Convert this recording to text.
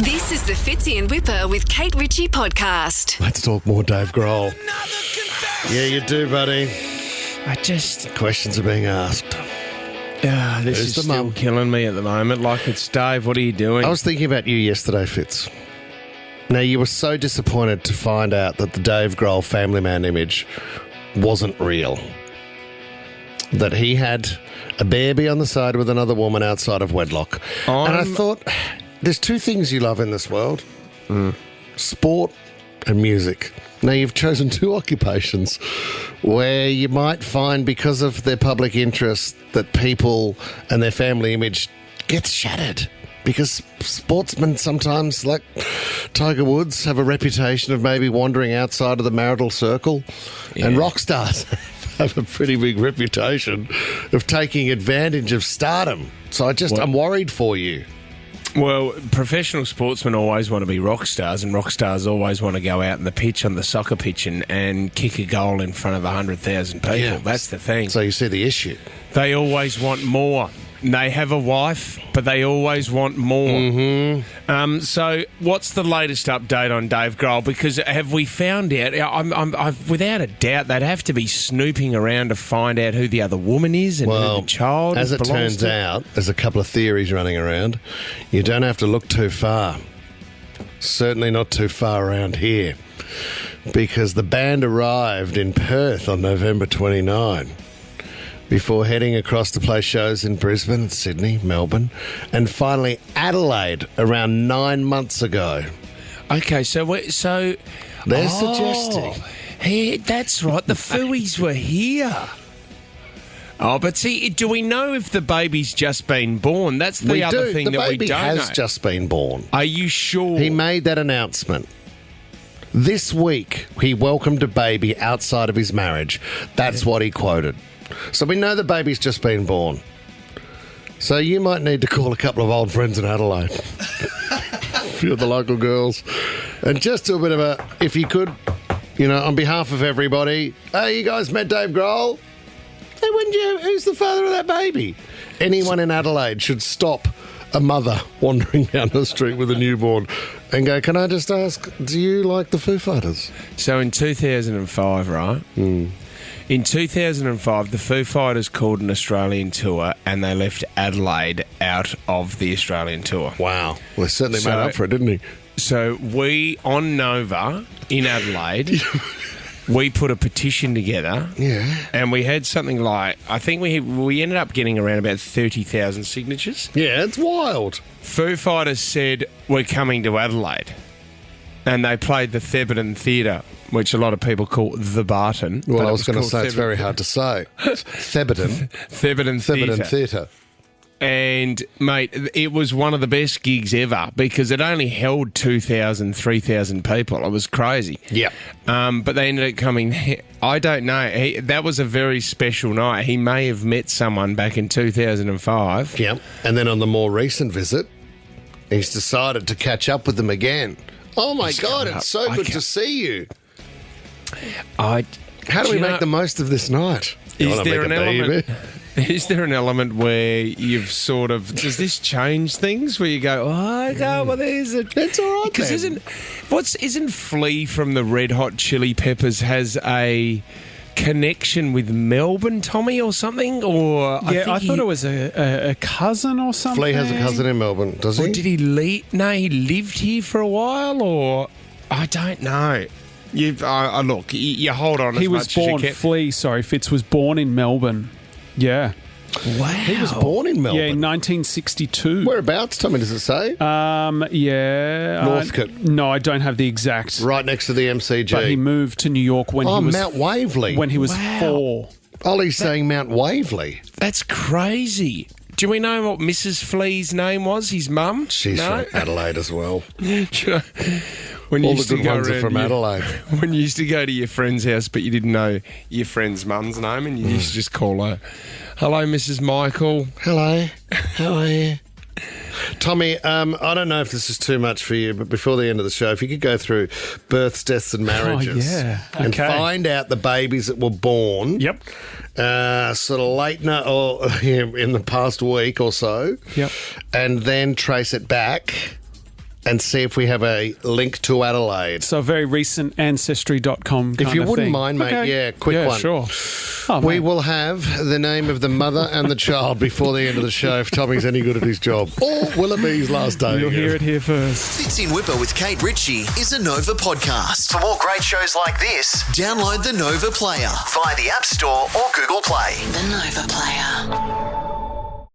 This is the Fitzy and Whipper with Kate Ritchie podcast. Let's talk more Dave Grohl. Yeah, you do, buddy. Questions are being asked. This is still killing me at the moment. Like, it's Dave, what are you doing? I was thinking about you yesterday, Fitz. Now, you were so disappointed to find out that the Dave Grohl family man image wasn't real. That he had a baby on the side with another woman outside of wedlock. And I thought, there's two things you love in this world. Sport and music. Now, you've chosen two occupations where you might find, because of their public interest, that people and their family image gets shattered. Because sportsmen sometimes, like Tiger Woods, have a reputation of maybe wandering outside of the marital circle. Yeah. And rock stars have a pretty big reputation of taking advantage of stardom. So I'm worried for you. Well, professional sportsmen always want to be rock stars, and rock stars always want to go out on the pitch, on the soccer pitch, and kick a goal in front of 100,000 people. Yeah. That's the thing. So you see the issue. They always want more. They have a wife, but they always want more. Mm-hmm. So what's the latest update on Dave Grohl? Because have we found out, I've without a doubt, they'd have to be snooping around to find out who the other woman is and who the child as it belongs turns to. out, there's a couple of theories running around. You don't have to look too far. Certainly not too far around here. Because the band arrived in Perth on November 29. Before heading across to play shows in Brisbane, Sydney, Melbourne, and finally Adelaide around 9 months ago. Okay, so they're suggesting. Hey, that's right. The Fooies were here. Oh, but see, do we know if the baby's just been born? That's the other thing that we don't know. The baby has just been born. Are you sure? He made that announcement. This week, he welcomed a baby outside of his marriage. That's what he quoted. So we know the baby's just been born. So you might need to call a couple of old friends in Adelaide. A few of the local girls. And just do a bit of a, if you could, on behalf of everybody, hey, you guys met Dave Grohl? Hey, who's the father of that baby? Anyone in Adelaide should stop a mother wandering down the street with a newborn and go, can I just ask, do you like the Foo Fighters? So in 2005, right? In 2005, the Foo Fighters called an Australian tour and they left Adelaide out of the Australian tour. Wow. Well, they certainly made up for it, didn't he? So we, on Nova, in Adelaide, we put a petition together. Yeah. And we had something like, I think we ended up getting around about 30,000 signatures. Yeah, it's wild. Foo Fighters said, we're coming to Adelaide. And they played the Thebarton Theatre, which a lot of people call the Barton. Well, I was going to say it's very hard to say. Thebarton. Thebarton Theatre. And, mate, it was one of the best gigs ever because it only held 2,000, 3,000 people. It was crazy. Yeah. But they ended up coming... I don't know. That was a very special night. He may have met someone back in 2005. Yeah. And then on the more recent visit, he's decided to catch up with them again. Oh, my God, it's so good to see you. How do we make the most of this night? Is there an element... Is there an element where you've sort of... Does this change things where you go, well, there's a... It's all right, because isn't Flea from the Red Hot Chili Peppers has a connection with Melbourne, Tommy, or something? Or I thought it was a cousin or something. Flea has a cousin in Melbourne, does he? Or did he leave? No, he lived here for a while, or... I don't know. Look, you hold on as much as you can. Fitz was born in Melbourne. Yeah. Wow. He was born in Melbourne? Yeah, in 1962. Whereabouts, Tommy, does it say? Yeah. Northcote. No, I don't have the exact. Right next to the MCG. But he moved to New York when he was... Mount Waverley. When he was 4. Ollie's saying Mount Waverley. That's crazy. Do we know what Mrs. Flea's name was, his mum? She's from Adelaide as well. When all the good ones are from Adelaide. When you used to go to your friend's house but you didn't know your friend's mum's name and you used to just call her, hello, Mrs. Michael. Hello. How are you? Tommy, I don't know if this is too much for you, but before the end of the show, if you could go through births, deaths and marriages and find out the babies that were born sort of late or in the past week or so, and then trace it back and see if we have a link to Adelaide. So a very recent ancestry.com If you of wouldn't thing. mind, mate, Okay. yeah, quick one. Sure. Oh, We mate. will have the name of the mother and the child before the end of the show if Tommy's any good at his job. Or will it be his last day? You'll again? hear it here first. Fits in Whipper with Kate Ritchie is a Nova podcast. For more great shows like this, download the Nova Player via the App Store or Google Play. The Nova Player.